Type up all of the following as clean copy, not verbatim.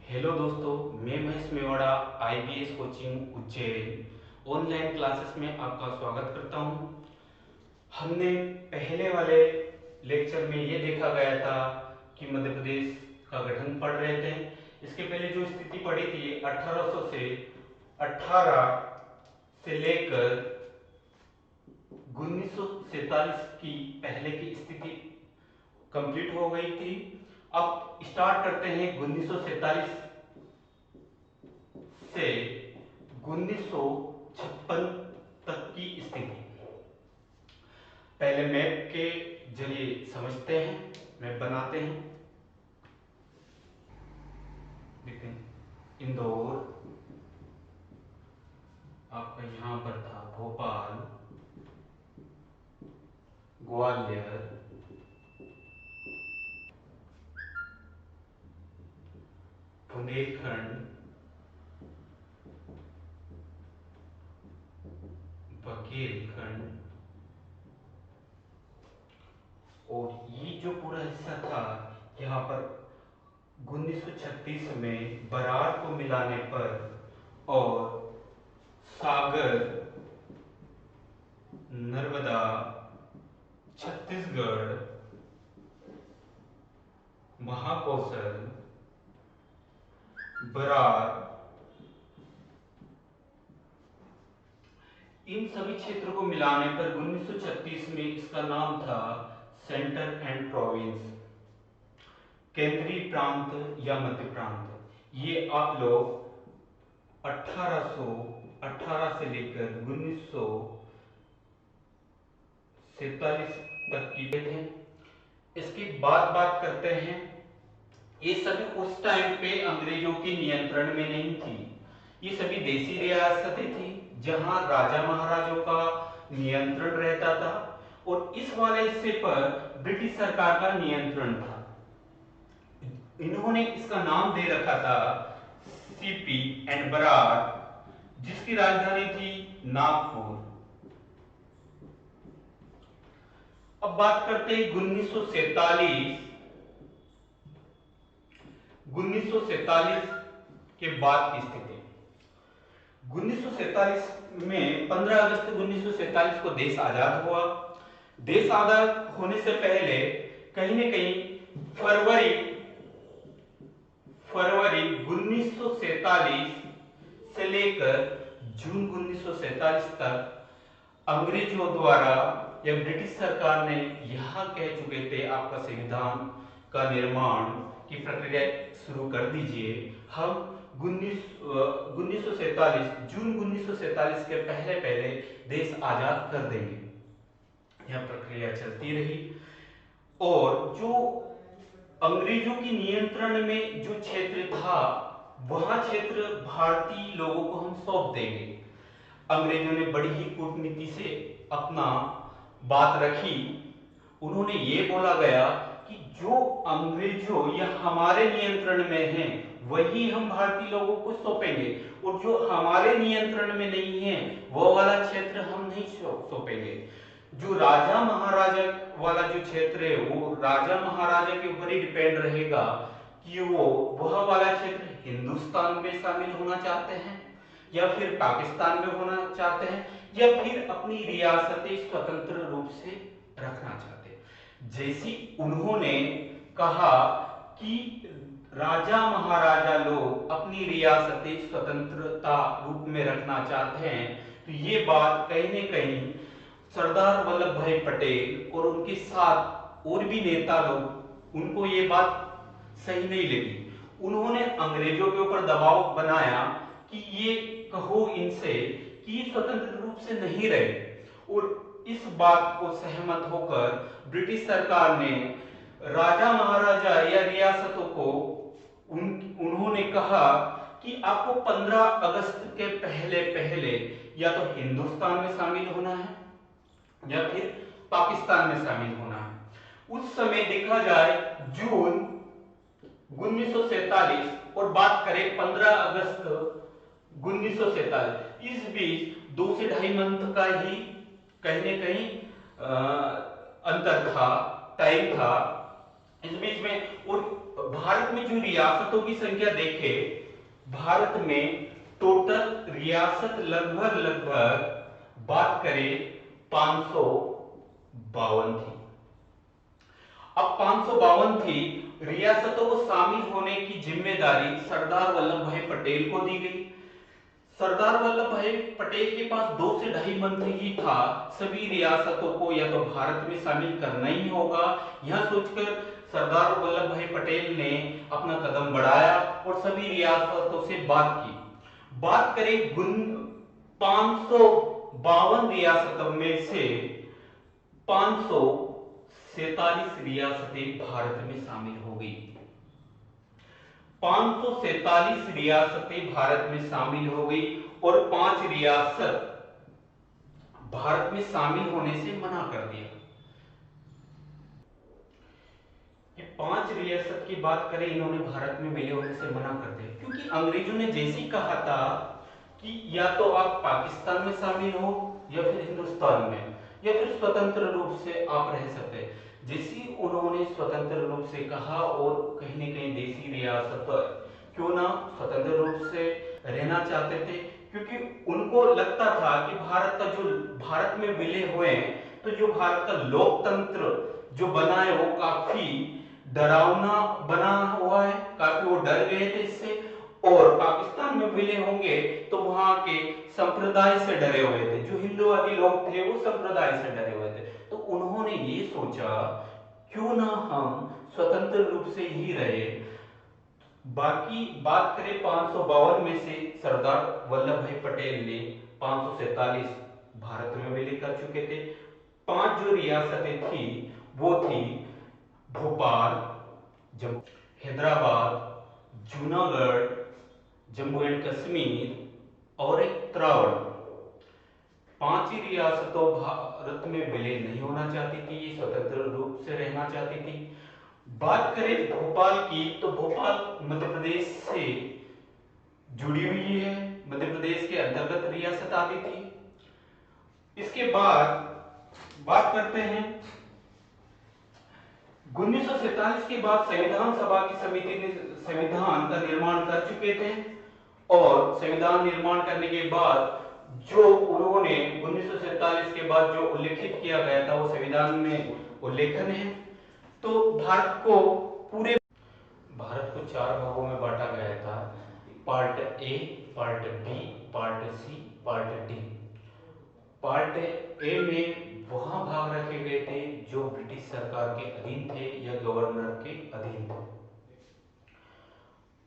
Hello दोस्तों, मैं Mahesh Mewada IBS coaching Ujjain online classes में आपका स्वागत करता हूं। हमने पहले वाले लेक्चर में ये देखा गया था कि मध्य प्रदेश का गठन पढ़ रहे थे। इसके पहले जो स्थिति पढ़ी थी 1800 से 18 से लेकर 1947 की पहले की स्थिति कंप्लीट हो गई थी। अब स्टार्ट करते हैं 1947 से 1956 तक की स्थिति। पहले मैप के जरिए समझते हैं, मैप बनाते हैं। देखते हैं इंदौर आपका यहां पर था, भोपाल, ग्वालियर, बुंदेलखंड, बघेलखंड, और ये जो पूरा हिस्सा था यहाँ पर 1936 में बराड़ को मिलाने पर और सागर, नर्मदा, छत्तीसगढ़, महाकौशल, बराड़, इन सभी क्षेत्रों को मिलाने पर 1936 में इसका नाम था सेंटर एंड प्रोविंस, केंद्रीय प्रांत या मध्य प्रांत। ये आप लोग 1818 से लेकर 1947 तक की थे। इसकी बात करते हैं, ये सभी उस टाइम पे अंग्रेजों के नियंत्रण में नहीं थी। ये सभी देसी रियासतें थी जहां राजा महाराजों का नियंत्रण रहता था और इस वाले हिस्से पर ब्रिटिश सरकार का नियंत्रण था। इन्होंने इसका नाम दे रखा था सीपी एंड बराड़, जिसकी राजधानी थी नागपुर। अब बात करते हैं 1947 के बाद की स्थिति। 1947 में 15 अगस्त 1947 को देश आजाद हुआ। देश आजाद होने से पहले कहीं न कहीं फरवरी 1947 से लेकर जून 1947 तक अंग्रेजों द्वारा या ब्रिटिश सरकार ने यह कह चुके थे आपका संविधान का निर्माण की प्रक्रिया शुरू कर दीजिए। हम 1947 जून 1947 के पहले देश आजाद कर देंगे। यह प्रक्रिया चलती रही और जो अंग्रेजों की नियंत्रण में जो क्षेत्र था वह क्षेत्र भारतीय लोगों को हम सौंप देंगे। अंग्रेजों ने बड़ी ही कूटनीति से अपना बात रखी। उन्होंने ये बोला गया कि जो अंग्रेजों या हमारे नियंत्रण में हैं वही हम भारतीय लोगों को सौंपेंगे और जो हमारे नियंत्रण में नहीं है वो वाला क्षेत्र हम नहीं सौंपेंगे। जो राजा महाराजा वाला जो क्षेत्र है वो राजा महाराजा के ऊपर ही डिपेंड रहेगा कि वो वह वाला क्षेत्र हिंदुस्तान में शामिल होना चाहते हैं या फिर पाकिस्तान में होना चाहते हैं या फिर अपनी रियासतें स्वतंत्र रूप से रखना चाहते हैं। जैसी उन्होंने कहा कि राजा महाराजा लोग अपनी रियासतें स्वतंत्रता रूप में रखना चाहते हैं, तो ये बात कहीं न कहीं सरदार वल्लभ भाई पटेल और उनके साथ और भी नेता लोग, उनको ये बात सही नहीं लगी। उन्होंने अंग्रेजों के ऊपर दबाव बनाया कि ये कहो इनसे कि ये स्वतंत्र रूप से नहीं रहे, और इस बात को सहमत होकर ब्रिटिश सरकार ने राजा महाराजा या रियासतों को उन्होंने कहा कि आपको 15 अगस्त के पहले या तो हिंदुस्तान में शामिल होना है या फिर पाकिस्तान में शामिल होना है। उस समय देखा जाए जून 1947 और बात करें 15 अगस्त 1947, इस बीच 2 से 2.5 मंथ का ही कहीं न कहीं अंतर था, टाइम था इस बीच में। और भारत में जो रियासतों की संख्या देखे, भारत में टोटल रियासत लगभग लगभग बात करें 552 थी। अब 552 थी, रियासतों को शामिल होने की जिम्मेदारी सरदार वल्लभ भाई पटेल को दी गई। सरदार वल्लभ भाई पटेल के पास 2 से 2.5 मंथ ही था, सभी रियासतों को या तो भारत में शामिल करना ही होगा। यह सोचकर सरदार वल्लभ भाई पटेल ने अपना कदम बढ़ाया और सभी रियासतों से बात की। बात करें 552 रियासतों में से 547 रियासतें भारत में शामिल हो गई। 547 रियासतें भारत में शामिल हो गई और 5 रियासत भारत में शामिल होने से मना कर दिया। ये 5 रियासत की बात करें, इन्होंने भारत में विलय होने से मना कर दिया, क्योंकि अंग्रेजों ने जैसे ही कहा था कि या तो आप पाकिस्तान में शामिल हो या फिर हिंदुस्तान में, या फिर स्वतंत्र रूप से आप रह सकते हैं। जैसे उन्होंने स्वतंत्र रूप से कहा और कहीं न कहीं देसी रियासत क्यों ना स्वतंत्र रूप से रहना चाहते थे, क्योंकि उनको लगता था कि भारत में विलय हुए हैं तो जो भारत का लोकतंत्र जो बना है वो काफी डरावना बना हुआ है, काफी वो डर गए थे इससे। और पाकिस्तान में विलय होंगे तो वहां के संप्रदाय से डरे हुए थे, जो हिंदूवादी लोग थे वो संप्रदाय से डरे हुए थे। तो उन्होंने ये सोचा क्यों ना हम स्वतंत्र रूप से ही रहे। बाकी बात करें 552 में से सरदार वल्लभ भाई पटेल ने 547 भारत में विलय कर चुके थे। 5 जो रियासतें थी वो थी भोपाल, हैदराबाद, जूनागढ़, जम्मू एंड कश्मीर और एक त्रावण। 5 ही रियासतों भारत में विलय नहीं होना चाहती थी, ये स्वतंत्र रूप से रहना चाहती थी। बात करें भोपाल की, तो भोपाल मध्य प्रदेश से जुड़ी हुई है, मध्य प्रदेश के अंतर्गत रियासत आती थी। इसके बाद बात करते हैं 1947 के बाद संविधान सभा की समिति ने संविधान का निर्माण कर चुके थे और संविधान निर्माण करने के बाद जो उन्होंने 1947 के बाद जो उल्लेखित किया गया था वो संविधान में उल्लेखन है। तो भारत को 4 भागों में बांटा गया था, part A, part B, part C, part D. Part A में वहां भाग रखे गए थे जो ब्रिटिश सरकार के अधीन थे या गवर्नर के अधीन थे।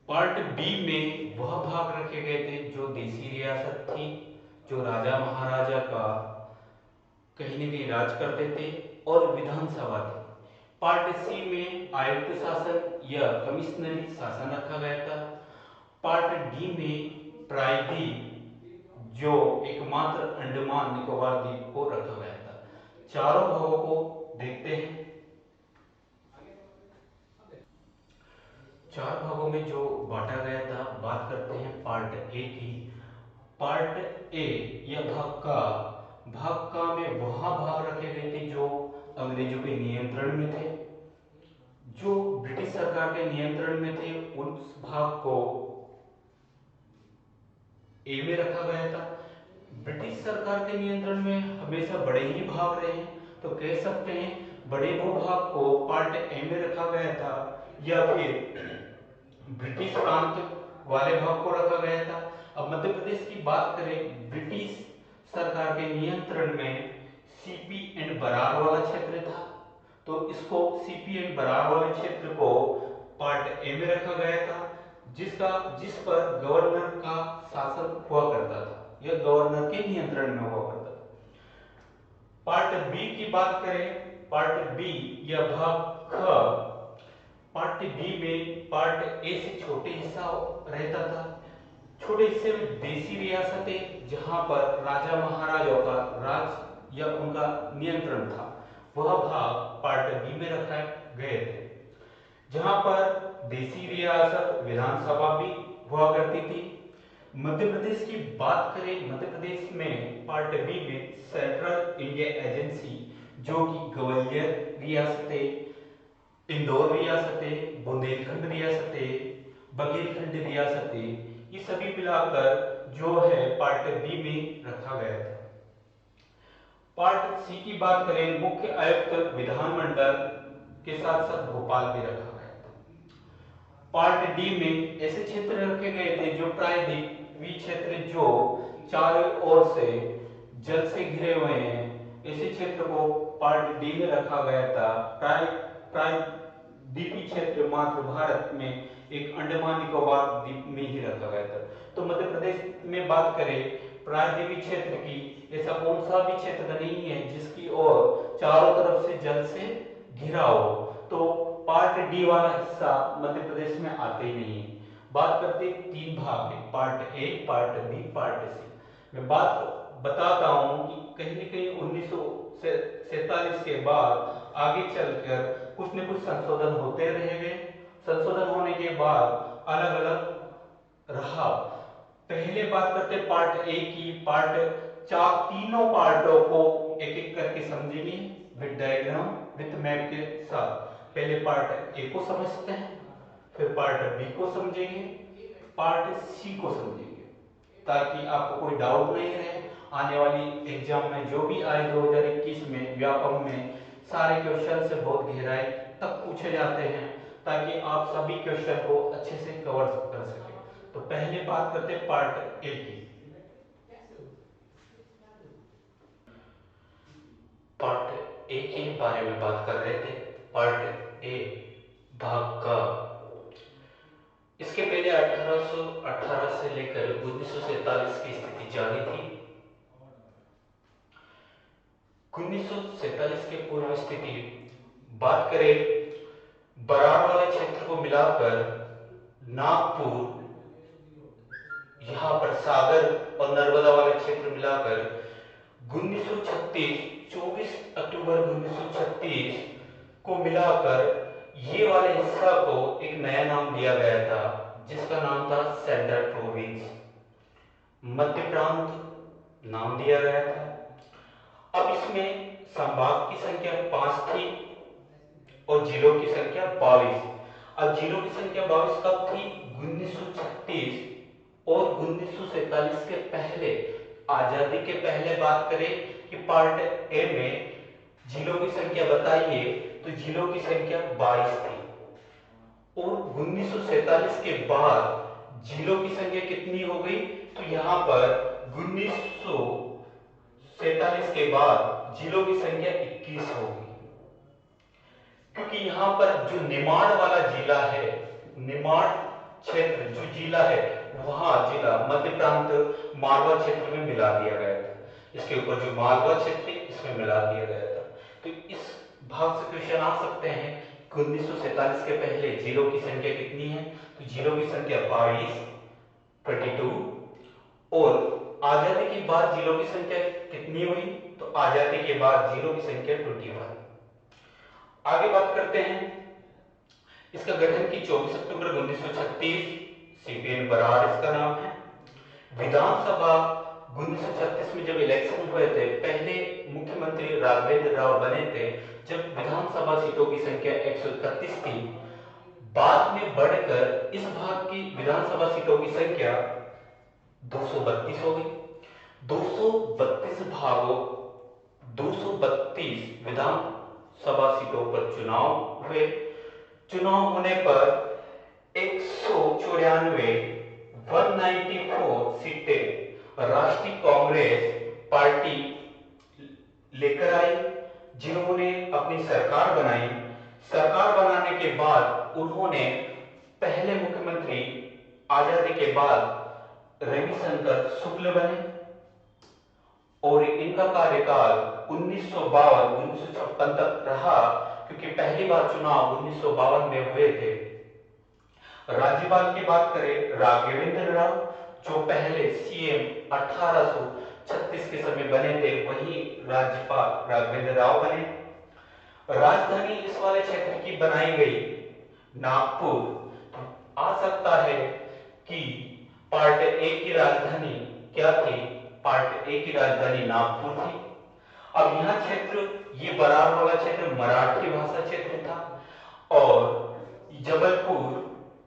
पार्ट बी में वह भाग रखे गए थे जो देसी रियासत थी, जो राजा महाराजा का कहीं न कहीं राज करते थे, और विधानसभा थी। पार्ट सी में आयुक्त शासन या कमिश्नरी शासन रखा गया था। पार्ट डी में प्रायद्वीप जो एकमात्र अंडमान निकोबार द्वीप को रखा गया था। चारों भागों को देखते हैं। 4 भागों में जो बांटा गया था, बात करते हैं पार्ट ए की। पार्ट ए या भाग का में वहां भाग रखे गए थे जो अंग्रेजों के नियंत्रण में थे, जो ब्रिटिश सरकार के नियंत्रण में थे। उस भाग को ए में रखा गया था। ब्रिटिश सरकार के नियंत्रण में हमेशा बड़े ही भाग रहे हैं, तो कह सकते हैं बड़े भूभाग को पार्ट ए में रखा गया था, या फिर ब्रिटिश प्रांत वाले भाग को रखा गया था। अब मध्य प्रदेश की बात करें, ब्रिटिश सरकार के नियंत्रण में सीपी एंड बरार वाला क्षेत्र था, तो इसको सीपी एंड बरार वाले क्षेत्र को पार्ट ए में रखा गया था, जिस पर गवर्नर का शासन हुआ करता था या गवर्नर के नियंत्रण में हुआ करता था। पार्ट बी की बात करें, पार्ट बी या भाग ख, पार्ट बी में पार्ट ए से छोटे हिस्सा रहता था। छोटे हिस्से में देसी रियासतें जहां पर राजा महाराजाओं का राज या उनका नियंत्रण था, वह भाग पार्ट बी में रखा गए थे, जहां पर देसी रियासत विधानसभा भी हुआ करती थी। मध्य प्रदेश की बात करें, मध्य प्रदेश में पार्ट बी में सेंट्रल इंडिया एजेंसी जो कि ग्वालियर रियासतें इंदौर रियासतें, बुंदेलखंड रियासतें, बघेलखंड रियासतें, ये सभी मिलाकर जो है पार्ट बी में रखा गया था। पार्ट सी की बात करें, मुख्य आयुक्त विधानमंडल के साथ साथ भोपाल भी रखा गया था। पार्ट डी में ऐसे क्षेत्र रखे गए थे जो प्रायद्वीपीय क्षेत्र जो चारों ओर से जल से घिरे हुए हैं, ऐसे क्षेत्र को पार्ट डी में रखा गया था। प्रायद्वीपीय क्षेत्र मात्र भारत में एक अंडमान निकोबार द्वीप में ही रखा गया था। तो मध्य प्रदेश में बात करें प्रायद्वीपीय क्षेत्र की, ऐसा कौन सा भी क्षेत्र नहीं है जिसकी ओर चारों तरफ से जल से घिरा हो, तो पार्ट डी वाला हिस्सा मध्य प्रदेश में आते ही नहीं है। बात करते हैं तीन भाग है, part A, part B, part C. मैं बात बताता हूं कि कहीं न कहीं 1947 के बाद आगे चलकर कुछ न कुछ संशोधन होते रह गए। संशोधन होने के बाद अलग अलग रहा। पहले बात करते पार्ट ए की। पार्ट चार तीनों पार्टों को एक एक करके समझेंगे विद डायग्राम, विद मैप के साथ। पहले पार्ट ए को समझते हैं, फिर पार्ट बी को समझेंगे, पार्ट सी को समझेंगे, ताकि आपको कोई डाउट नहीं रहे। आने वाली एग्जाम में जो भी आए 2021 में व्यापम में सारे क्वेश्चन से बहुत गहराई तक पूछे जाते हैं, ताकि आप सभी क्वेश्चन को अच्छे से कवर कर सके। तो पहले बात करते हैं पार्ट ए की। पार्ट ए के बारे में बात कर रहे थे। पार्ट ए भाग का, इसके पहले 1818 से लेकर 1947 की स्थिति जारी थी। 1947 के पूर्व स्थिति बात करें, बराड़ वाले क्षेत्र को मिलाकर नागपुर, यहां पर सागर और नर्मदा वाले क्षेत्र मिलाकर 1936, 24 अक्टूबर 1936 को मिलाकर ये वाले हिस्सा को एक नया नाम दिया गया था, जिसका नाम था सेंट्रल प्रोविंस, मध्य प्रांत नाम दिया गया था। अब इसमें संभाग की संख्या 5 थी और जिलों की संख्या 22। अब जिलों की संख्या 22 कब थी? 1936 और 1947 के पहले, आजादी के पहले बात करें कि पार्ट ए में जिलों की संख्या बताइए, तो जिलों की संख्या 22 थी। और 1947 के बाद जिलों की संख्या कितनी हो गई? तो यहां पर 1947 के बाद जिलों की संख्या 21 हो गई, क्योंकि यहां पर जो निमाड़ वाला जिला है, निमाड़ क्षेत्र जो जिला है, वहां जिला मध्य प्रांत मालवा क्षेत्र में मिला दिया गया था। इसके ऊपर जो मालवा क्षेत्र है, इसमें मिला दिया गया था। तो इस भाग से क्वेश्चन आ सकते हैं, 1947 के पहले जिलों की संख्या कितनी है? तो जिलों की संख्या 22, 22। और आजादी के बाद जिलों की संख्या कितनी हुई? तो आजादी के बाद जिलों की संख्या 21। आगे बात करते हैं, इसका गठन की 24 अक्टूबर 1936, सीपीएन बराड़ इसका नाम है। विधानसभा 1936 में जब इलेक्शन हुए थे, पहले मुख्यमंत्री राघवेंद्र राव बने थे, जब विधानसभा सीटों की संख्या 131 थी। बाद में बढ़कर इस भाग की विधानसभा सीटों की संख्या 232 हो गई। 232 भागों, 232 विधानसभा सीटों पर चुनाव हुए। चुनाव होने पर 194 194 सीटें राष्ट्रीय कांग्रेस पार्टी लेकर आई, जिन्होंने अपनी सरकार बनाई। सरकार बनाने के बाद उन्होंने पहले मुख्यमंत्री आजादी के बाद रविशंकर शुक्ल बने, और इनका कार्यकाल 1952-1956 तक रहा, क्योंकि पहली बार चुनाव 1952 में हुए थे। राज्यपाल की बात करें, राघवेंद्र राव, जो पहले सीएम 1836 के समय बने थे, वही राज्यपाल राघवेंद्र राव बने। राजधानी इस वाले क्षेत्र की बनाई गई नागपुर। आ सकता है कि पार्ट ए की राजधानी क्या थी? पार्ट ए की राजधानी नागपुर थी। अब यह क्षेत्र, ये बराड़ वाला क्षेत्र मराठी भाषा क्षेत्र था। और जबलपुर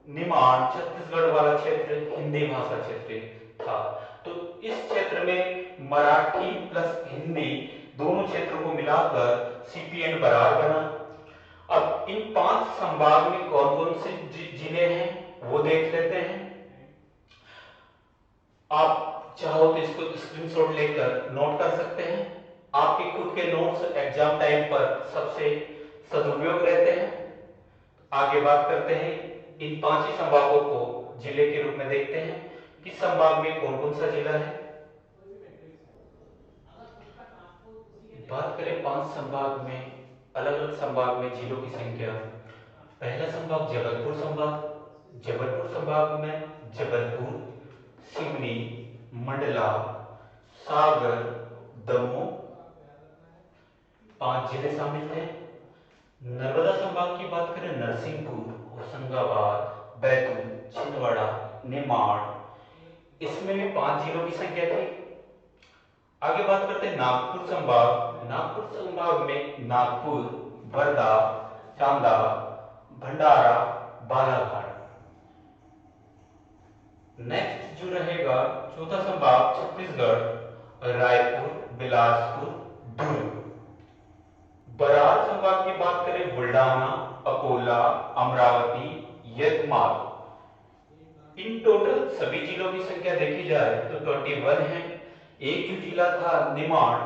निमाड़ छत्तीसगढ़ वाला क्षेत्र हिंदी भाषा क्षेत्र था। तो इस क्षेत्र में मराठी प्लस हिंदी दोनों क्षेत्रों को मिलाकर सीपीएन बरार बना। अब इन 5 संभाग में कौन कौन से जिले हैं वो देख लेते हैं। आप चाहो तो इसको स्क्रीनशॉट लेकर नोट कर सकते हैं। आपके खुद के नोट्स एग्जाम टाइम पर सबसे सदुपयोग रहते हैं। आगे बात करते हैं, इन 5 ही संभागों को जिले के रूप में देखते हैं। किस संभाग में कौन कौन सा जिला है। बात करें 5 संभाग में, अलग अलग संभाग में जिलों की संख्या। पहला संभाग जबलपुर संभाग। जबलपुर संभाग में जबलपुर, सिवनी, मंडला, सागर, दमोह 5 जिले शामिल थे। नर्मदा संभाग की बात करें, नरसिंहपुर, होशंगाबाद, बैतूल, छिंदवाड़ा, निमाड़, इसमें भी 5 जिलों की संख्या थी। आगे बात करते हैं नागपुर संभाग। नागपुर संभाग में नागपुर, वर्धा, चांदा, भंडारा, बालाघाट। नेक्स्ट जो रहेगा चौथा संभाग छत्तीसगढ़, रायपुर, बिलासपुर, दुर्ग। बरार संभाग की बात करें, बुल्डाना, अकोला, अमरावती, यवतमाल। इन टोटल सभी जिलों की संख्या देखी जाए तो 21 है। एक जो जिला था निमाड़,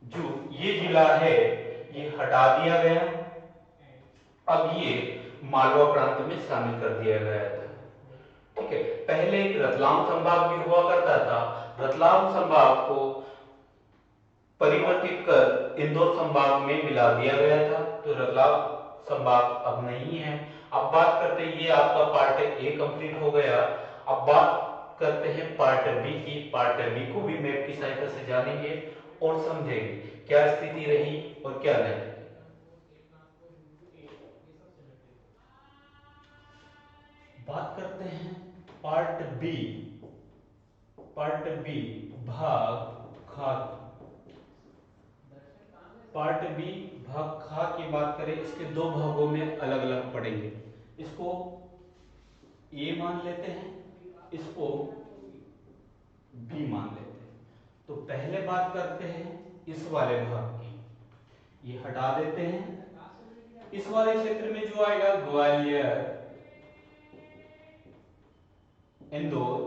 जो ये जिला है ये हटा दिया गया, अब ये मालवा प्रांत में शामिल कर दिया गया था। ठीक है, पहले एक रतलाम संभाग भी हुआ करता था। रतलाम संभाग को परिवर्तित कर इंदौर संभाग में मिला दिया गया था, तो रतलाम संभाग अब नहीं है। अब बात करते हैं, ये आपका पार्ट ए कंप्लीट हो गया। अब बात करते हैं पार्ट बी की। पार्ट बी को भी मैप की सहायता से जानेंगे और समझेंगे क्या स्थिति रही और क्या नहीं। बात करते हैं पार्ट बी। पार्ट बी भाग खा। पार्ट बी भाग खा की बात करें, इसके 2 भागों में अलग अलग पढ़ेंगे। इसको ए मान लेते हैं, इसको बी मान लेते हैं। तो पहले बात करते हैं इस वाले भाग की, ये हटा देते हैं। इस वाले क्षेत्र में जो आएगा ग्वालियर, इंदौर,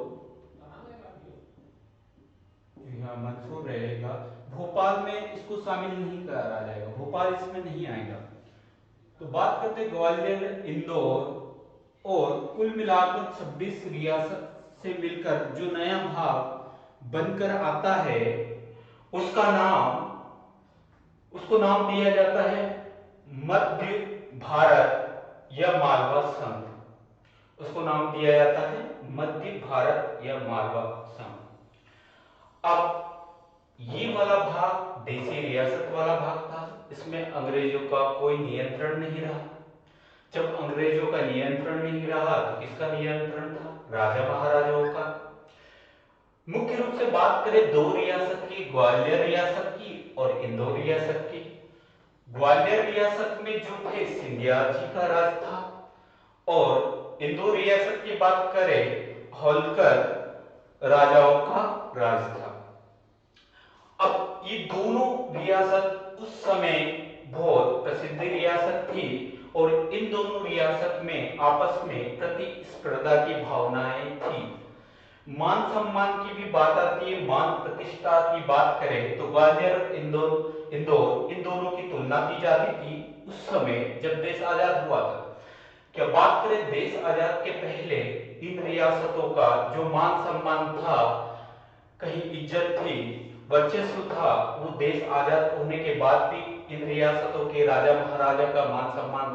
यहाँ मंसूर रहेगा। भोपाल में इसको शामिल नहीं करा जाएगा, भोपाल इसमें नहीं आएगा। तो बात करते हैं ग्वालियर, इंदौर और कुल मिलाकर 26 रियासत से मिलकर जो नया भाग बनकर आता है उसको नाम दिया जाता है मध्य भारत या मालवा संघ। उसको नाम दिया जाता है मध्य भारत या मालवा संघ। अब ये वाला भाग देसी रियासत वाला भाग था, इसमें अंग्रेजों का कोई नियंत्रण नहीं रहा। जब अंग्रेजों का नियंत्रण नहीं रहा तो किसका नियंत्रण था? राजा महाराजाओं का। मुख्य रूप से बात करें 2 रियासत की, ग्वालियर रियासत की और इंदौर रियासत की। ग्वालियर रियासत में जो थे सिंधिया जी का राज था और इंदौर रियासत की बात करें होलकर राजाओं का राज था। अब ये दोनों रियासत उस समय बहुत प्रसिद्ध रियासत थी और इन दोनों रियासत में आपस में प्रतिस्पर्धा की भावनाएं थी। मान सम्मान की भी बात आती है, मान प्रतिष्ठा की बात करें तो ग्वालियर, इंदौर इन दोनों की तुलना की जाती थी उस समय जब देश आजाद हुआ था। क्या बात करें देश आजाद के पहले इन रियासतों का जो मान सम्मान था, कहीं इज्जत थी, वर्चस्व था, वो देश आजाद होने के बाद भी इन रियासतों के राजा महाराजा का मान सम्मान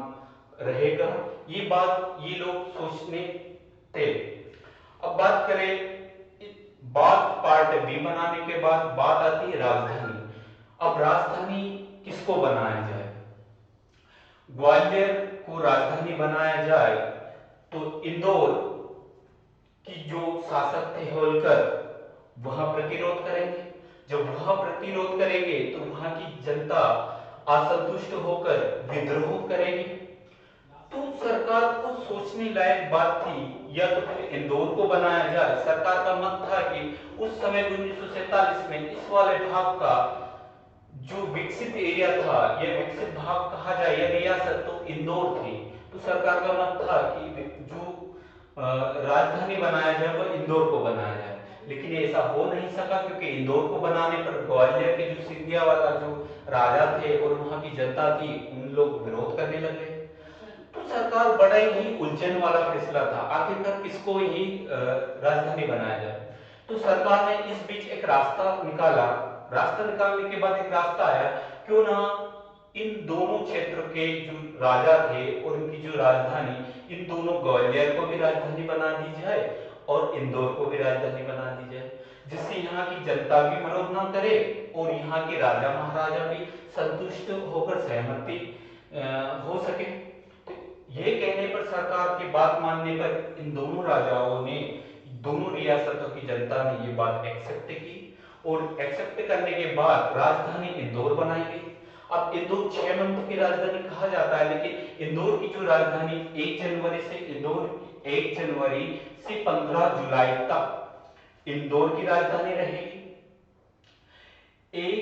रहेगा, ये बात ये लोग सोचने थे। अब बात करें बात पार्ट बी बनाने के बाद बात आती है राजधानी। अब राजधानी किसको बनाया जाए? ग्वालियर को राजधानी बनाया जाए तो इंदौर की जो शासक थे होलकर वहां प्रतिरोध करेंगे। जब वहां प्रतिरोध करेंगे तो वहां की जनता असंतुष्ट होकर विद्रोह करेगी। सरकार को सोचने लायक बात थी, या तो फिर इंदौर को बनाया जाए। सरकार का मत था कि उस समय 1947 में इस वाले भाग का जो विकसित एरिया था या विकसित भाग कहा जाए या रियासत, तो इंदौर थी। तो सरकार का मत था कि जो राजधानी बनाया जाए वो इंदौर को बनाया जाए, लेकिन ऐसा हो नहीं सका, क्योंकि इंदौर को बनाने पर ग्वालियर के जो सिंधिया वाला जो राजा थे और वहां की जनता थी, उन लोग विरोध करने लगे। तो सरकार बड़ा ही उलझन वाला फैसला था, आखिरकार किसको ही राजधानी बनाया जाए। तो सरकार ने इस बीच एक रास्ता निकाला। रास्ता निकालने के बाद एक रास्ता आया, क्यों ना इन दोनों क्षेत्र के जो राजा थे और उनकी जो राजधानी, इन दोनों, ग्वालियर को भी राजधानी बना दी जाए और इंदौर को भी राजधानी बना दी जाए, जिससे यहाँ की जनता भी विरोध ना करे और यहाँ के राजा महाराजा भी संतुष्ट होकर सहमति हो सके। तो ये कहने पर, सरकार की बात मानने पर, इन दोनों राजाओं ने, दोनों रियासतों की जनता ने ये बात एक्सेप्ट की, और एक्सेप्ट करने के बाद राजधानी इंदौर बनाई गई। अब इंदौर 6 मंथ की राजधानी कहा जाता है, लेकिन इंदौर की जो राजधानी 1 जनवरी से 15 जुलाई तक इंदौर की राजधानी रहेगी। 1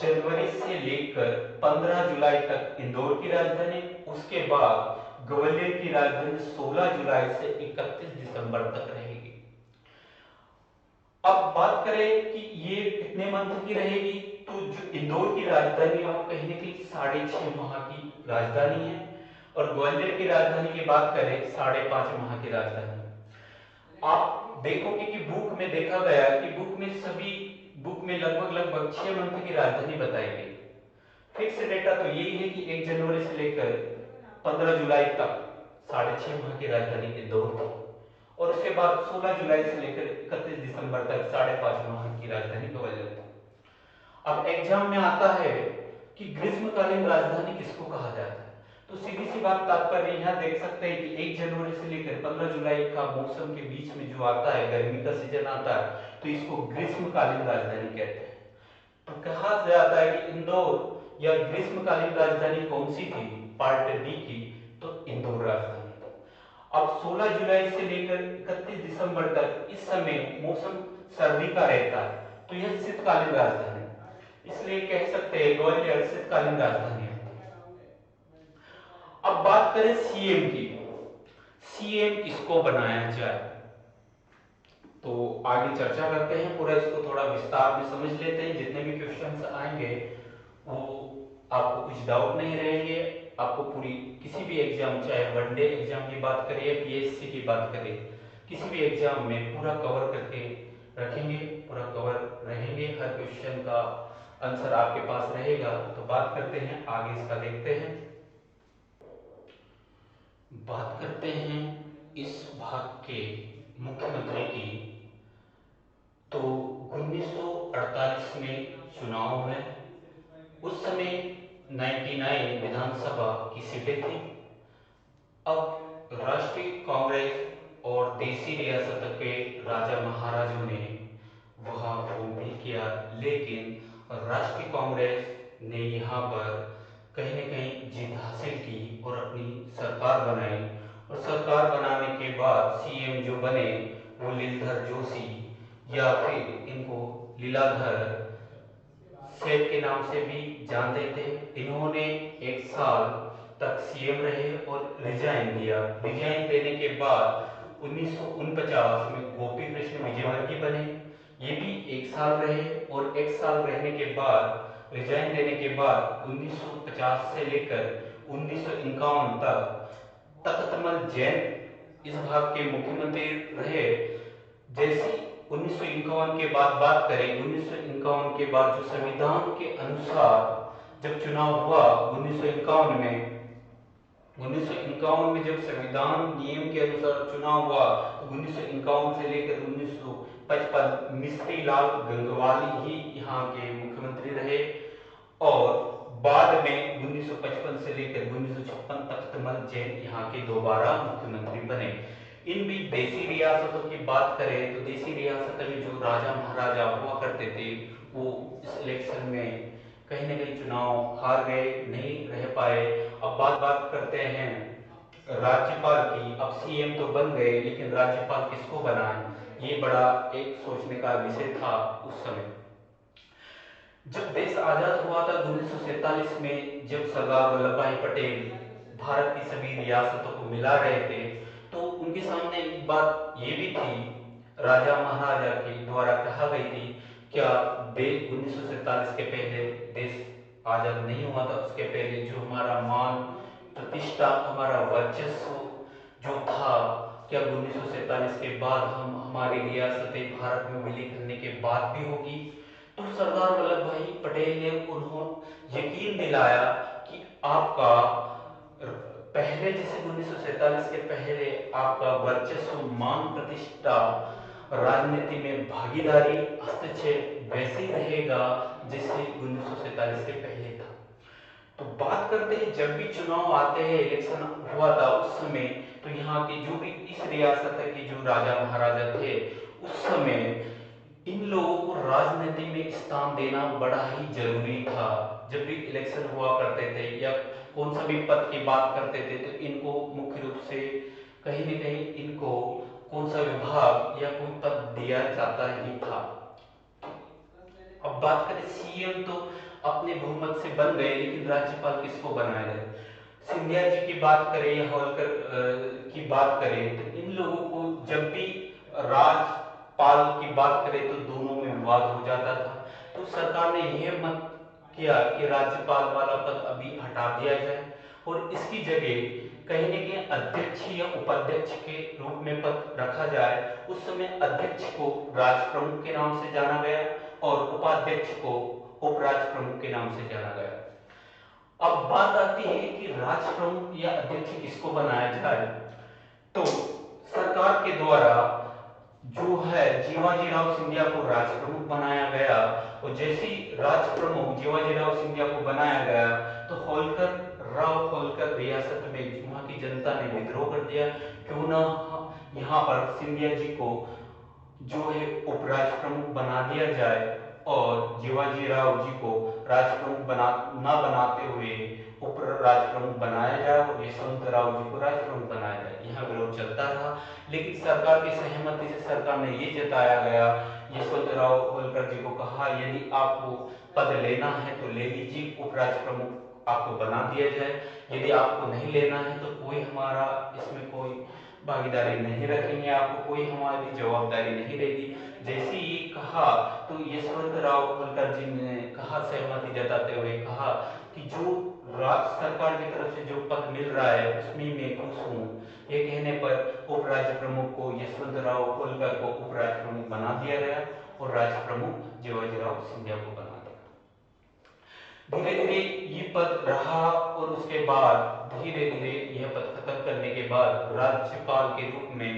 जनवरी से लेकर 15 जुलाई तक इंदौर की राजधानी, उसके बाद ग्वालियर की राजधानी 16 जुलाई से 31 दिसंबर तक रहेगी। अब बात करें कि ये कितने मंथ की रहेगी, तो जो इंदौर की राजधानी है वो कहीं ना कहीं 6.5 माह की राजधानी है, और ग्वालियर की राजधानी की बात करें 5.5 माह की राजधानी। आप देखोगे कि बुक में देखा गया कि बुक में लगभग 6 मंथ की राजधानी बताई गई। फिक्स डेटा तो यही है कि 1 जनवरी से लेकर 15 जुलाई तक 6.5 माह की राजधानी इंदौर थी, और उसके बाद 16 जुलाई से लेकर 31 दिसंबर तक 5.5 माह की राजधानी ग्वालियर थी। अब एग्जाम में आता है कि ग्रीष्मकालीन राजधानी किसको कहा जाता है, तो सीधी सी बात तात्पर्य यहाँ देख सकते हैं कि 1 जनवरी से लेकर 15 जुलाई का मौसम के बीच में जो आता है, गर्मी का सीजन आता है, तो इसको ग्रीष्मकालीन राजधानी कहते हैं। तो कहा जाता है कि इंदौर या ग्रीष्मकालीन राजधानी कौन सी थी, पार्ट बी की, तो इंदौर राजधानी। अब 16 जुलाई से लेकर 31 दिसंबर तक इस समय मौसम सर्दी का रहता है, तो यह शीतकालीन राजधानी, इसलिए कह सकते हैं ग्वालियर शीतकालीन राजधानी है। अब बात करें सीएम की, सीएम किसको बनाया जाए, तो आगे चर्चा करते हैं, पूरा इसको थोड़ा विस्तार में समझ लेते हैं। जितने भी क्वेश्चंस आएंगे वो आपको कुछ डाउट नहीं रहेंगे, आपको पूरी किसी भी एग्जाम, चाहे वनडे एग्जाम की बात करें या पीएससी की बात करें, किसी भी एग्जाम में पूरा कवर करके रखेंगे, पूरा कवर रहेंगे, हर क्वेश्चन का आंसर आपके पास रहेगा। तो बात करते हैं आगे, इसका देखते हैं, बात करते हैं इस भाग के मुख्यमंत्री की। तो 1948 में चुनाव हुए, उस समय 99 विधानसभा की सीटें थी। अब राष्ट्रीय कांग्रेस और देसी रियासत के राजा महाराजों ने वहां वोट भी किया, लेकिन राष्ट्रीय कांग्रेस ने यहाँ पर कहीं न कहीं जीत हासिल की और अपनी सरकार बनाई, और सरकार बनाने के बाद सीएम जो बने वो लीलधर जोशी, या फिर इनको लीलाधर सेठ के नाम से भी जानते थे। इन्होंने 1 साल तक सीएम रहे और रिजाइन दिया। रिजाइन देने के बाद 1949 में गोपी कृष्ण विजयवर्गीय बने, ये भी 1 साल रहे, और 1 साल रहने के बाद, रिजाइन देने के बाद 1950 से लेकर 1951 तक तख्तमल जैन इस भाग के मुख्यमंत्री रहे। जैसी 1951 के बाद बात करें, 1951 के बाद जो संविधान के अनुसार जब चुनाव हुआ 1951 में, 1951 में जब संविधान नियम के अनुसार चुनाव हुआ, तो 1951 से लेकर 1955 मिस्त्री लाल गंगवाली ही यहाँ के मुख्यमंत्री रहे, और बाद में 1955 से लेकर 1956 तक तख्तमल जैन यहाँ के दोबारा मुख्यमंत्री बने। इन भी देसी रियासतों की बात करें तो देसी रियासत में जो राजा महाराजा हुआ करते थे वो इस इलेक्शन में कहीं ना कहीं चुनाव हार गए, नहीं रह पाए। अब बात करते हैं राज्यपाल की, अब सीएम तो बन गए लेकिन राज्यपाल किसको बनाए, ये बड़ा एक सोचने का विषय था उस समय। जब देश आजाद हुआ था 1947 में, जब सरदार वल्लभ भाई पटेल भारत की सभी रियासतों को मिला रहे थे, तो उनके सामने एक बात ये भी थी, राजा महाराजा के द्वारा कहा गई थी, क्या देश 1947 के पहले देश आजाद नहीं हुआ था, उसके पहले जो हमारा मान प्रतिष्ठा, हमारा वर्चस्व जो था, क्या 1947 के बाद हम हमारी रियासतें भारत में विलीन करने के बाद भी होगी। तो सरदार वल्लभ भाई पटेल ने उन्होंने यकीन दिलाया कि आपका पहले जैसे 1947 के पहले आपका वर्चस्व, मान प्रतिष्ठा, राजनीति में भागीदारी, हस्तक्षेप वैसे ही रहेगा जैसे 1947 के पहले था। तो बात करते हैं, जब भी चुनाव आते हैं, इलेक्शन हुआ था उस समय, तो यहाँ के जो भी इस रियासत के जो राजा महाराजा थे उस समय, इन लोगों को राजनीति में स्थान देना बड़ा ही जरूरी था। जब भी इलेक्शन हुआ करते थे या कौन सा भी पद की बात करते थे, तो इनको मुख्य रूप से कहीं न कहीं इनको कौन सा विभाग या कोई पद दिया जाता ही था। अब बात करें सीएम, तो अपने बहुमत से बन गए, लेकिन राज्यपाल किसको बनाया जाए। सिंधिया जी की बात करें या होलकर की बात करें, तो इन लोगों को जब भी राजपाल की बात करें तो दोनों में विवाद हो जाता था। तो सरकार ने यह मत किया कि राज्यपाल वाला पद अभी हटा दिया जाए और इसकी जगह कहीं न कहीं अध्यक्ष या उपाध्यक्ष के रूप में पद रखा जाए। उस समय अध्यक्ष को राज प्रमुख के नाम से जाना गया और उपाध्यक्ष को उपराज प्रमुख के नाम से जाना गया। अब बात आती है कि राज प्रमुख या अध्यक्ष किसको बनाया जाए, तो सरकार के द्वारा जो है जीवाजी राव सिंधिया को राज प्रमुख बनाया गया, और जैसे ही राज प्रमुख जीवाजी राव सिंधिया को बनाया गया तो होलकर रियासत में वहां की जनता ने विद्रोह कर दिया, क्यों ना यहाँ पर सिंधिया जी को जो है उपराज प्रमुख बना दिया जाए और जीवाजी राव जी को राज प्रमुख ना बनाते हुए उप राज प्रमुख बनाया जाए और यशवंत राव जी को राज प्रमुख बनाया जाए। यहाँ विरोध चलता रहा, लेकिन सरकार की सहमति से सरकार ने ये जताया गया, यशवंत राव होलकर जी को कहा यदि आपको पद लेना है तो ले लीजिए, उपराज प्रमुख आपको बना दिया जाए, यदि आपको नहीं लेना है तो कोई हमारा इसमें कोई भागीदारी नहीं रखेंगे, आपको कोई हमारी जवाबदारी नहीं रहेगी। जैसे ही कहा तो यशवंत राव होलकर जी ने कहा, सहमति जताते हुए कहा कि जो राज्य सरकार की तरफ से जो पद मिल रहा है उसमें मैं खुश हूँ। ये कहने पर उपराज्य प्रमुख को यशवंत राव होलकर को उपराज्य प्रमुख बना दिया गया और राज्य प्रमुख जीवाजी राव सिंधिया को बना दिया। धीरे धीरे ये पद रहा और उसके बाद धीरे धीरे यह पद खत्म करने के बाद राज्यपाल के रूप में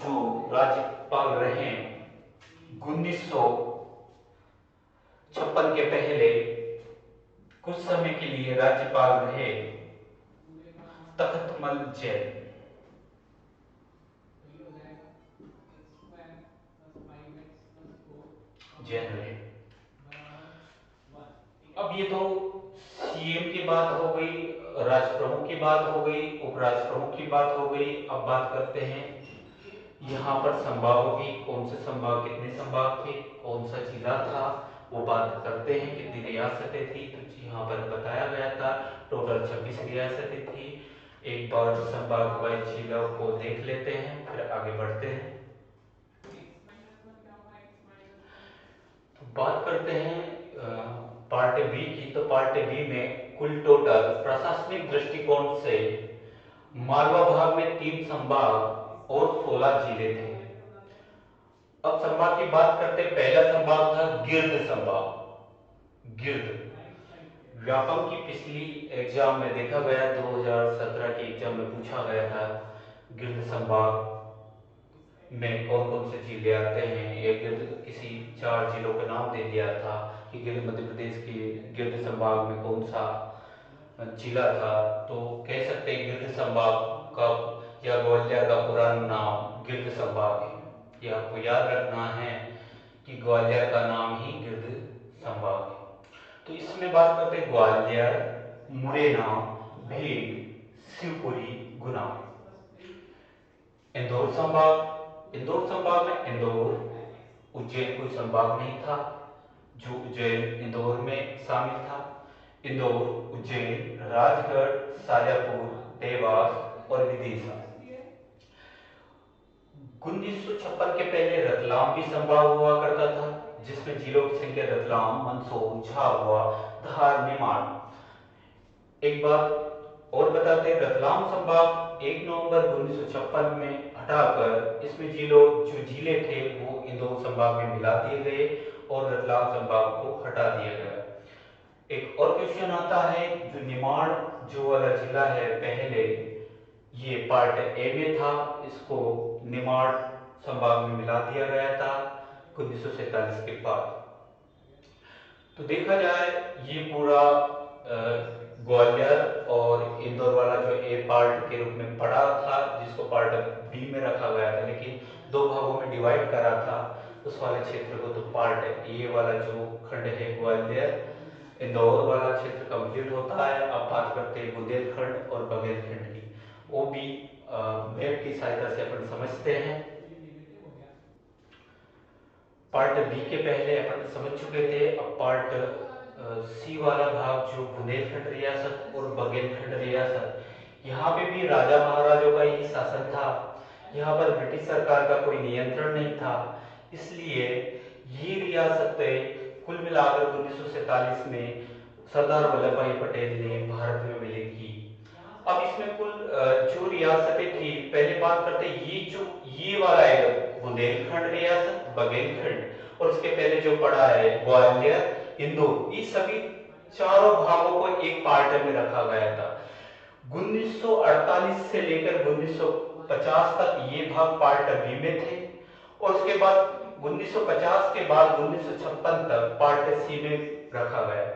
जो राज्यपाल रहे 1956 के पहले कुछ समय के लिए राज्यपाल रहे तख्तमल जैन। जैन रहे। अब ये तो सीएम की बात हो गई, राज प्रमुख की बात हो गई, उपराज प्रमुख की बात हो गई। अब बात करते हैं यहाँ पर संभागों की, कौन से संभाग, कितने संभाग थे, कौन सा जिला था, वो बात करते हैं। कितनी रियासतें थी, तो यहाँ पर बताया गया था टोटल 26 रियासतें थी। एक बार संभाग वाइज जिलों को देख लेते हैं, फिर आगे बढ़ते हैं। तो बात करते हैं पार्ट बी की। तो पार्ट बी में कुल टोटल प्रशासनिक दृष्टिकोण से मालवा भाग में 3 संभाग और 16 जिले थे। अब संभाग की बात करते, पहला संभाग था गिर्द संभाग। गिर्द व्यापम की पिछली एग्जाम में देखा गया, 2017 की एग्जाम में पूछा गया था गिर्द संभाग में कौन कौन से जिले आते हैं। एक गिर्द किसी 4 जिलों का नाम दे दिया था कि गिर्द मध्य प्रदेश के गिर्द संभाग में कौन सा जिला था, तो कह सकते हैं गिर्द संभाग का या ग्वालियर का पुराना नाम गिर्द संभाग है। ये आपको याद रखना है कि ग्वालियर का नाम ही गिर्द संभाग है। तो इसमें बात करते हैं ग्वालियर, मुरैना, भिंड, शिवपुरी, गुना। इंदौर संभाग में इंदौर, उज्जैन कोई संभाग नहीं था, जो उज्जैन इंदौर में शामिल था। इंदौर, उज्जैन, राजगढ़, शाजापुर, देवास और विदिशा। 1956 के पहले रतलाम भी संभाग हुआ करता था, जिसमें जिलों की संख्या रतलाम, मंदसौर, झाबुआ, धार, निमाड़। एक बात और बताते हैं, रतलाम संभाग 1 नवंबर 1956 में हटाकर इसमें जो जिले थे वो इंदौर संभाग में मिला दिए गए और रतलाम संभाग को हटा दिया गया। एक और क्वेश्चन आता है, जो निमाड़ जो वाला जिला है पहले ये पार्ट ए में था, इसको निमाड़ संभाग में मिला दिया गया था 1947 के बाद। तो देखा जाए ये पूरा ग्वालियर और इंदौर वाला जो ए पार्ट के रूप में पड़ा था, जिसको पार्ट बी में रखा गया था, लेकिन 2 भागों में डिवाइड करा था उस वाले क्षेत्र को। तो पार्ट ए वाला जो खंड है ग्वालियर इंदौर वाला क्षेत्र कंप्लीट होता है। अब बात करते हैं बुंदेलखंड और बघेलखंड की, वो भी मैप की सहायता से अपन समझते हैं। पार्ट बी के पहले अपन समझ चुके थे। अब पार्ट सी वाला भाग जो बुंदेलखंड रियासत और बघेलखंड रियासत, यहाँ पे भी राजा महाराजों का ही शासन था। यहाँ पर ब्रिटिश सरकार का कोई नियंत्रण नहीं था, इसलिए ये रियासतें कुल मिलाकर 1947 में सरदार वल्लभ भाई पटेल ने भारत में विलय की। अब इसमें कुल जो रियासतें थी, पहले बात करते ये वाला है बुंदेलखंड रियासत, बघेलखंड और उसके पहले जो पड़ा है ग्वालियर, इंदौर, ये सभी चारों भागों को एक पार्ट में रखा गया था। 1948 से लेकर 1950 तक ये भाग पार्ट बी में थे और उसके बाद 1950 के बाद 1956 तक पार्ट सी में रखा गया।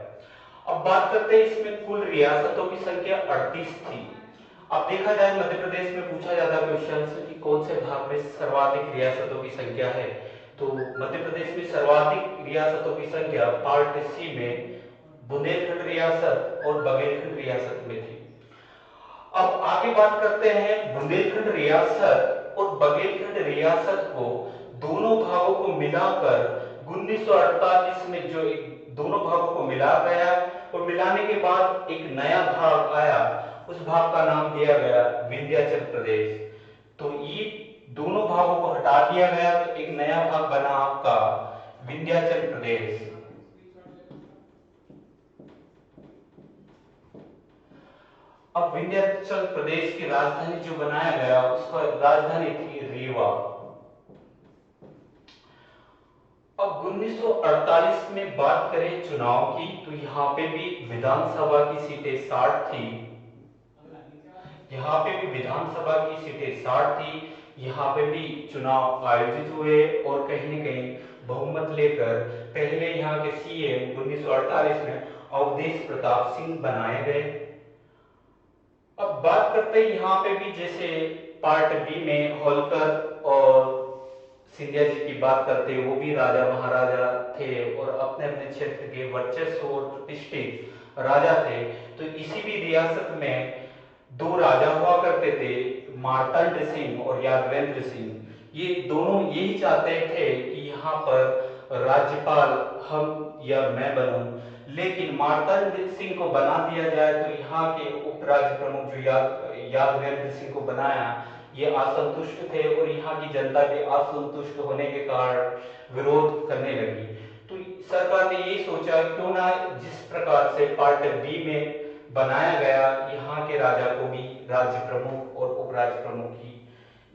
अब बात करते हैं, इसमें कुल रियासतों की संख्या 38 थी। अब देखा जाए मध्य प्रदेश में पूछा जाता क्वेश्चन कि कौन से भाग में सर्वाधिक रियासतों की संख्या है, तो मध्य प्रदेश में सर्वाधिक रियासतों की संख्या पार्ट सी में बुंदेलखंड रियासत और बघेलखंड रियासत में थी। अब आगे बात करते हैं, बुंदेलखंड रियासत और बघेलखंड रियासत को दोनों भागों को मिलाकर 1948 में जो दोनों भागों को मिला गया और मिलाने के बाद एक नया भाग आया, उस भाग का नाम दिया गया विंध्याचल प्रदेश। तो ये दोनों भागों को हटा दिया गया तो एक नया भाग बना आपका विंध्याचल प्रदेश। अब विंध्याचल प्रदेश की राजधानी जो बनाया गया, उसका राजधानी थी रीवा। अब 1948 में बात करें चुनाव की, तो यहाँ पे भी विधानसभा की सीटें 60 थी। यहाँ पे भी विधानसभा की सीटें 60 थी। यहाँ पे भी चुनाव आयोजित हुए और कहीं न कहीं बहुमत लेकर पहले यहाँ के सीएम 1948 में अवधेश प्रताप सिंह बनाए गए। अब बात करते हैं यहाँ पे भी, जैसे पार्ट बी में होलकर और सिंधिया जी की बात करते हैं, वो भी राजा महाराजा थे और अपने अपने क्षेत्र के वर्चस्व और प्रतिष्ठित राजा थे। तो इसी भी रियासत में 2 राजा हुआ करते थे, मार्तंड सिंह और यादवेंद्र सिंह। ये दोनों यही चाहते थे कि यहाँ पर राज्यपाल हम या मैं बनूं, लेकिन मार्तंड सिंह को बना दिया जाए तो यहाँ के उपराज्य प्रमुख जो यादवेंद्र सिंह को बनाया, ये असंतुष्ट थे और यहाँ की जनता के असंतुष्ट होने के कारण विरोध करने लगी। तो सरकार ने ये सोचा क्यों ना जिस प्रकार से पार्ट बी में बनाया गया, यहाँ के राजा को भी राज्य प्रमुख और उपराज्य प्रमुख की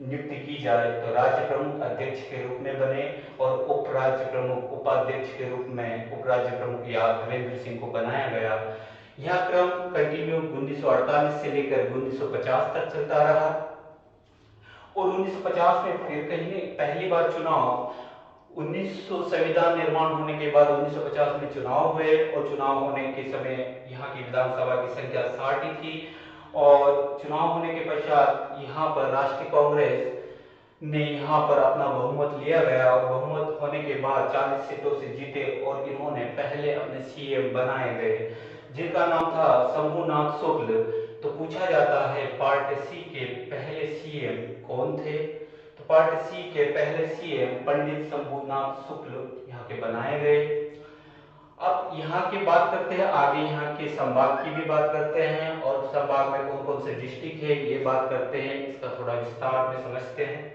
नियुक्ति की जाए। तो राज्य प्रमुख अध्यक्ष के रूप में बने और उपराज्य प्रमुख उपाध्यक्ष के रूप में उपराज्य प्रमुख यादवेंद्र सिंह को बनाया गया। यह क्रम कंटिन्यू 1948 से लेकर 1950 तक चलता रहा और 1950 में फिर कहीं पहली बार चुनाव 1900 संविधान निर्माण होने के बाद 1950 में चुनाव हुए और चुनाव होने के समय यहाँ की विधानसभा की संख्या 60 ही थी और चुनाव होने के पश्चात यहाँ पर राष्ट्रीय कांग्रेस ने यहाँ पर अपना बहुमत लिया गया और बहुमत होने के बाद 40 सीटों से जीते और इन्होंने पहले अपने सीएम बनाए गए, जिनका नाम था शंभुनाथ शुक्ल, तो पूछा जाता है पार्ट सी के पहले सीएम कौन थे। तो पार्ट सी के पहले सीएम पंडित शंभुनाथ शुक्ल यहाँ के बनाए गए। अब यहाँ की बात करते हैं, आगे यहाँ के संभाग की भी बात करते हैं और संभाग में कौन कौन से डिस्ट्रिक्ट है ये बात करते हैं, इसका थोड़ा विस्तार में समझते हैं।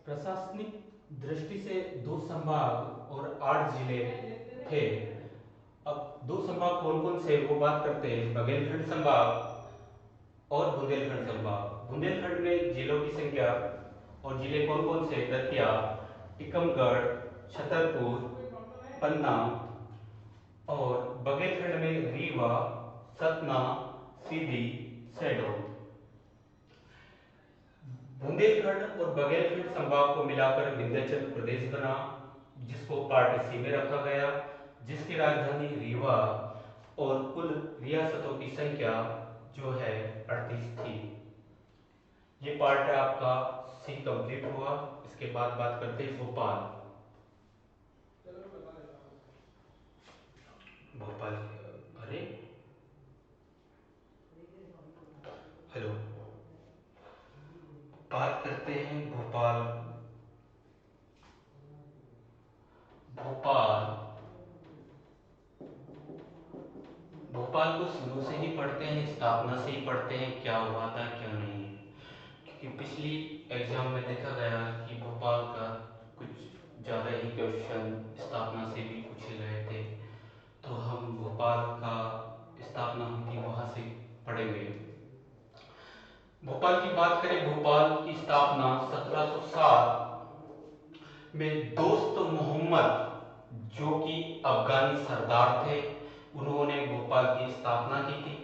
प्रशासनिक दृष्टि से 2 संभाग और 8 जिले थे। अब 2 संभाग कौन कौन से वो बात करते हैं, बघेलखंड संभाग और बुंदेलखंड संभाग। बुंदेलखंड में जिलों की संख्या और जिले कौन कौन से, दतिया, टीकमगढ़, छतरपुर, पन्ना, और बघेलखंड में रीवा, सतना, सीधी, शहडोल। बुंदेलखंड और बघेलखंड संभाग को मिलाकर विंध्याचल प्रदेश बना, जिसको पार्ट सी में रखा गया, जिसकी राजधानी रीवा और कुल रियासतों की संख्या जो है 38 थी। ये पार्ट है आपका सी कंप्लीट हुआ। इसके बाद बात करते हैं भोपाल। भोपाल, अरे हेलो, बात करते हैं भोपाल। भोपाल भोपाल को शुरू से ही पढ़ते हैं, स्थापना से ही पढ़ते हैं, क्या हुआ था क्या नहीं, क्योंकि पिछली एग्जाम में देखा गया कि भोपाल का कुछ ज़्यादा ही क्वेश्चन स्थापना से भी पूछे गए थे, तो हम भोपाल का स्थापना हुई थी वहाँ से पढ़ेंगे। भोपाल की बात करें, भोपाल की स्थापना 1707 में दोस्त मोहम्मद, जो कि अफगानी सरदार थे, उन्होंने भोपाल की स्थापना की थी।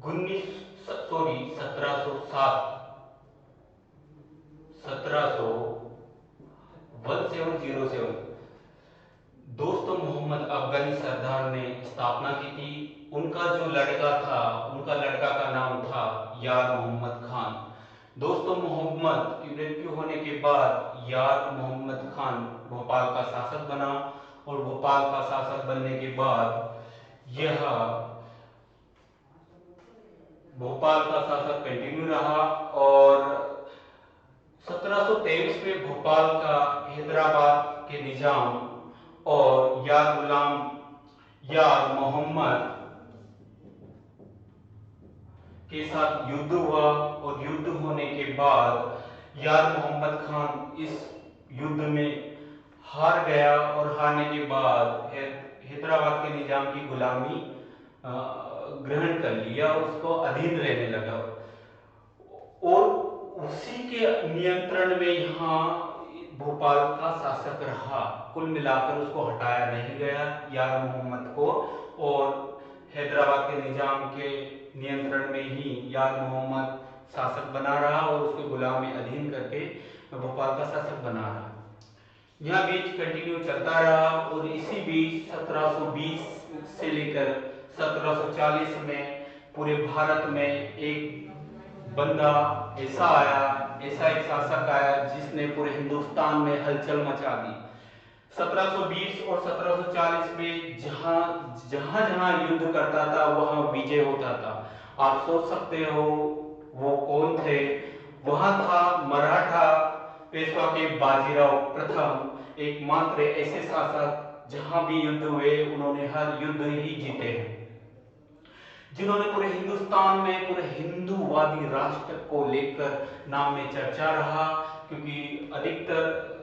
1707 दोस्त मोहम्मद अफगानी सरदार ने स्थापना की थी। उनका जो लड़का था, उनका लड़का का नाम था यार मोहम्मद खान। दोस्तों मोहम्मद की मृत्यु होने के बाद यार मोहम्मद खान भोपाल का शासक बना, और भोपाल का शासक बनने के बाद यह भोपाल का शासक कंटिन्यू रहा, और 1723 में भोपाल का हैदराबाद के निजाम और यार मोहम्मद के साथ युद्ध हुआ, और युद्ध होने के बाद यार मोहम्मद खान इस युद्ध में हार गया, और हारने के बाद हैदराबाद के निजाम की गुलामी ग्रहण कर लिया, उसको अधीन रहने लगा, और उसी के नियंत्रण में यहाँ भोपाल का शासक रहा। कुल मिलाकर उसको हटाया नहीं गया यार मोहम्मद को, और हैदराबाद के निजाम के नियंत्रण में ही यार मोहम्मद शासक बना रहा, और उसके गुलामी अधीन करके भोपाल का शासक बना रहा। यह बीच कंटिन्यू चलता रहा, और इसी बीच 1720 से लेकर 1740 में पूरे भारत में एक बंदा ऐसा आया, ऐसा एक शासक आया जिसने पूरे हिंदुस्तान में हलचल मचा दी। 1720 और 1740 में जहां जहां युद्ध करता था वहां विजय होता था। आप सोच सकते हो वो कौन थे। वहां था मराठा पेशवा के बाजीराव प्रथम, एकमात्र ऐसे शासक जहां भी युद्ध हुए उन्होंने हर युद्ध ही जीते हैं, जिन्होंने पूरे हिंदुस्तान में पूरे हिंदूवादी राष्ट्र को लेकर नाम में चर्चा रहा, क्योंकि अधिकतर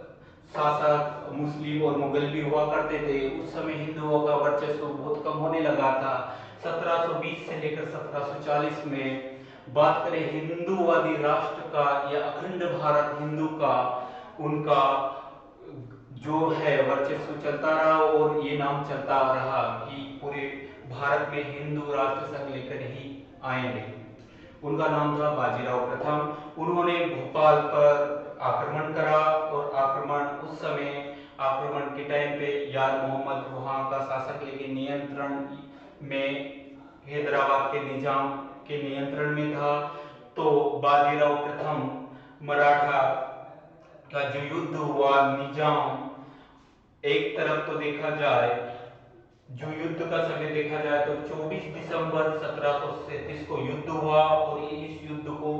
शासक मुस्लिम और मुगल भी हुआ करते थे। उस समय हिंदुओं का वर्चस्व बहुत कम होने लगा था। 1720 से लेकर 1740 में बात करें हिंदूवादी राष्ट्र का या अखंड भारत हिंदू का, उनका जो है वर्चस्व चलता रहा, और ये नाम चलता रहा कि पूरे भारत में हिंदू राष्ट्र संघ लेकर ही आएंगे। उनका नाम था बाजीराव प्रथम। उन्होंने भोपाल पर आक्रमण करा, और उस समय आक्रमण के टाइम पे यार मोहम्मद वहां का शासक, लेकिन नियंत्रण में हैदराबाद के निजाम के नियंत्रण में था। तो बाजीराव प्रथम मराठा का जो युद्ध हुआ, निजाम एक तरफ तो देखा जाए जो युद्ध का समय देखा जाए तो 24 दिसंबर 1737 को युद्ध हुआ और इस युद्ध को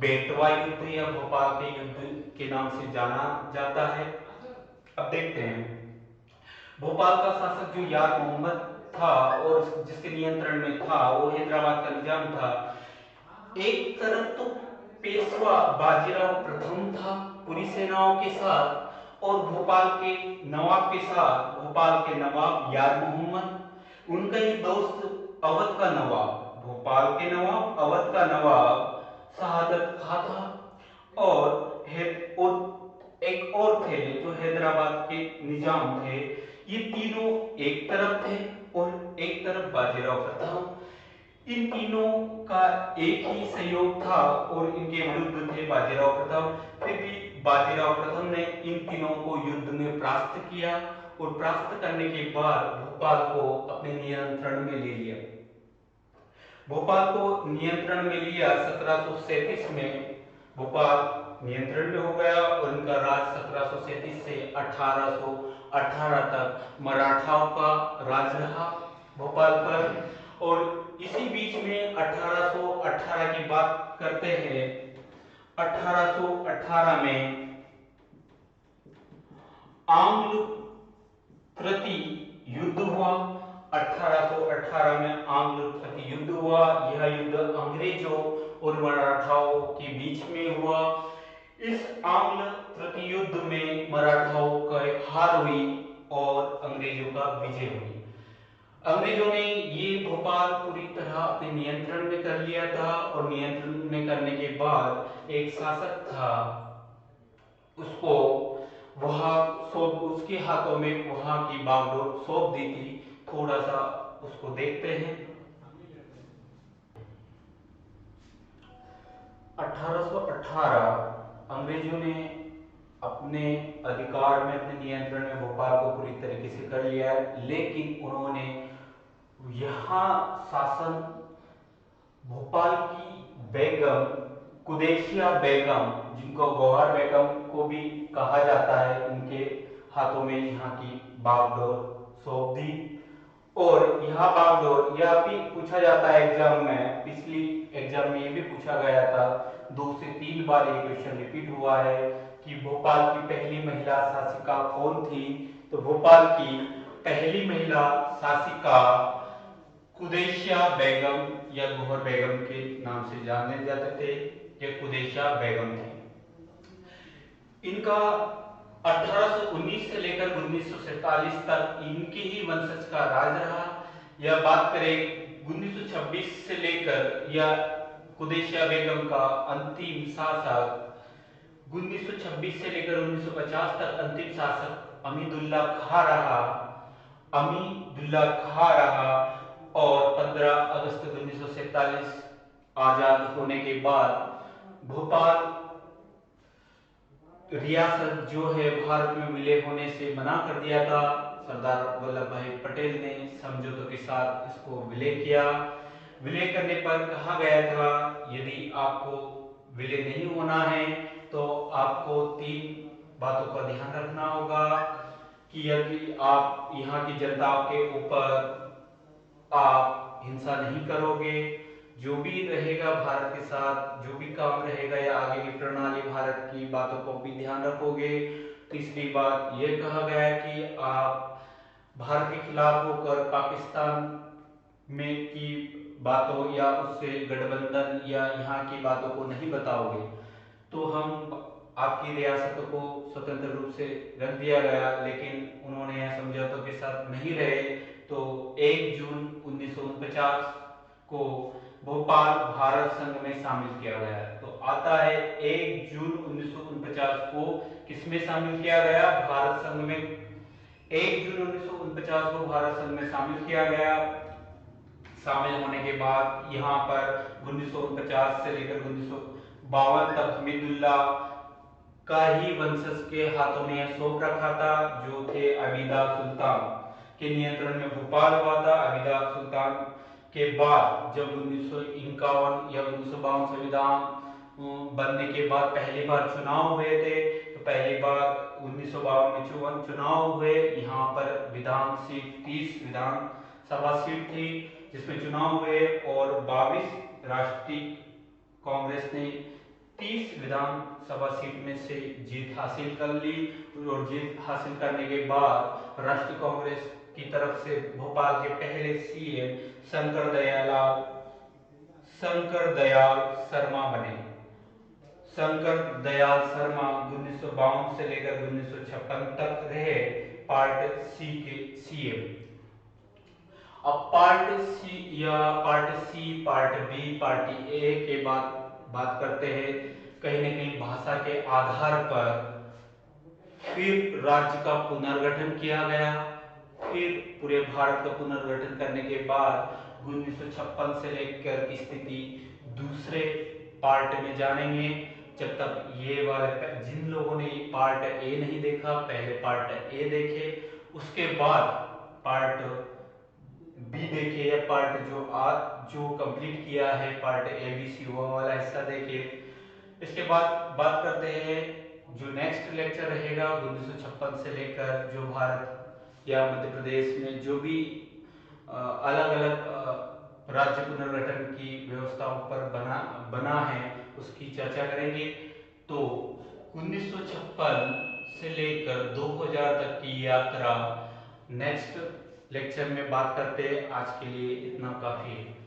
बेतवा युद्ध या भोपाल के युद्ध के नाम से जाना जाता है। अब देखते हैं भोपाल का शासक जो यार मोहम्मद था और जिसके नियंत्रण में था वो हैदराबाद का निजाम था। एक तरफ तो पेशवा बाजीराव प्रथम था पूरी सेनाओं के साथ और भोपाल के नवाब के साथ भोपाल के नवाब यार मोहम्मद उनका ही दोस्त अवध का नवाब भोपाल के नवाब अवध का नवाब शहादत खां था और एक और थे जो हैदराबाद के निजाम थे। ये तीनों एक तरफ थे और एक तरफ बाजीराव प्रथम। इन तीनों का एक ही सहयोग था और इनके विरुद्ध थे बाजीराव प्रथम। फिर भी बाजीराव प्रथम ने इन तीनों को युद्ध में परास्त किया और परास्त करने के बाद भोपाल को अपने नियंत्रण में ले लिया। भोपाल को नियंत्रण में लिया 1737 में भोपाल नियंत्रण में हो गया और इनका राज 1737 से 1818 तक मराठाओं का राज रहा भोपाल पर। और इसी बीच में 1818 की बात करते हैं। 1818 में आंग्ल प्रति युद्ध हुआ। 1818 में आंग्ल प्रति युद्ध हुआ। यह युद्ध अंग्रेजों और मराठाओं के बीच में हुआ। इस आंग्ल प्रति युद्ध में मराठाओं का हार हुई और अंग्रेजों का विजय हुई। अंग्रेजों ने ये भोपाल पूरी तरह अपने नियंत्रण में कर लिया था और नियंत्रण में करने के बाद एक शासक था उसको उसके हाथों में वहां की बागडोर सौंप दी थी। थोड़ा सा उसको देखते हैं। 1818 अंग्रेजों ने अपने अधिकार में अपने नियंत्रण में भोपाल को पूरी तरीके से कर लिया, लेकिन उन्होंने यहां शासन भोपाल की बेगम कुदैशिया बेगम जिनको गौहर बेगम को भी कहा जाता है उनके हाथों में यहाँ की बागडोर सौंप दी। और यह बागडोर यह भी पूछा जाता है एग्जाम में, पिछली एग्जाम में ये भी पूछा गया था, 2 से 3 बार ये क्वेश्चन रिपीट हुआ है कि भोपाल की पहली महिला शासिका कौन थी। तो भोपाल की पहली महिला शासिका कुदैशिया बेगम या गौहर बेगम के नाम से जाने जाते थे। ये कुदैशिया बेगम थी। इनका 1819 से लेकर 1947 तक इनके ही वंशज का राज रहा। यह बात करें 1926 से लेकर या कुदैशिया बेगम का अंतिम शासक 1926 से लेकर 1950 तक अंतिम शासक अमीदुल्ला खां रहा। और 15 अगस्त 1947 आजाद होने के बाद भोपाल रियासत जो है भारत में विलय होने से मना कर दिया था। सरदार वल्लभ भाई पटेल ने समझौतों के साथ इसको विलय किया। विलय करने पर कहा गया था यदि आपको विलय नहीं होना है तो आपको 3 बातों का ध्यान रखना होगा कि यदि आप यहाँ की जनता के ऊपर आप हिंसा नहीं करोगे, जो भी रहेगा भारत के साथ जो भी काम रहेगा या आगे की प्रणाली भारत की बातों को भी ध्यान रखोगे। तीसरी बात यह कहा गया कि आप भारत के खिलाफ होकर पाकिस्तान में की बातों या उससे गठबंधन या यहाँ की बातों को नहीं बताओगे तो हम आपकी रियासत को स्वतंत्र रूप से रख दिया गया। लेकिन उन्होंने यह समझौतों के साथ नहीं रहे तो 1 जून 1949 को भोपाल भारत संघ में शामिल किया गया। तो आता है 1 जून 1949 को किसमें शामिल किया गया? भारत संघ में। 1 जून 1949 को भारत संघ में शामिल किया गया। शामिल होने के बाद यहाँ पर 1949 से लेकर 1952 तक हमीदुल्ला का ही वंशज के हाथों में यह सौंप रखा था जो थे अबीदा सुल्तान के नियंत्रण में भोपाल हुआ था। अबीदा सुल्तान के बाद जब 1951 या 1952 संविधान बनने के बाद पहली बार चुनाव हुए थे तो पहली बार 1952 में चुनाव हुए। यहाँ पर विधान सीट 30 विधानसभा सीट थी जिसमें चुनाव हुए और 22 राष्ट्रीय कांग्रेस ने 30 विधानसभा सीट में से जीत हासिल कर ली। और जीत हासिल करने के बाद राष्ट्रीय कांग्रेस की तरफ से भोपाल के पहले सीएम शंकर दयाल शर्मा बने। शंकर दयाल शर्मा 1952 से लेकर 1956 तक रहे पार्ट सी के सीएम। अब पार्ट सी या part C, part B, party A के बाद बात करते हैं। कहीं न कहीं भाषा के आधार पर फिर राज्य का पुनर्गठन किया गया। फिर पूरे भारत का पुनर्गठन करने के बाद 1956 से लेकर स्थिति दूसरे पार्ट में जानेंगे। जब तक ये वाले जिन लोगों ने पार्ट ए नहीं देखा, पहले पार्ट ए देखे, उसके बाद पार्ट बी देखे या पार्ट जो कंप्लीट किया है पार्ट ए बी सी वो वाला हिस्सा देखे। इसके बाद बात करते हैं जो नेक्स्ट लेक्चर रहेगा 1956 से लेकर जो भारत या मध्य प्रदेश में जो भी अलग अलग राज्य पुनर्गठन की व्यवस्थाओं पर बना है उसकी चर्चा करेंगे। तो 1956 से लेकर 2000 तक की यात्रा नेक्स्ट लेक्चर में बात करते हैं। आज के लिए इतना काफी है।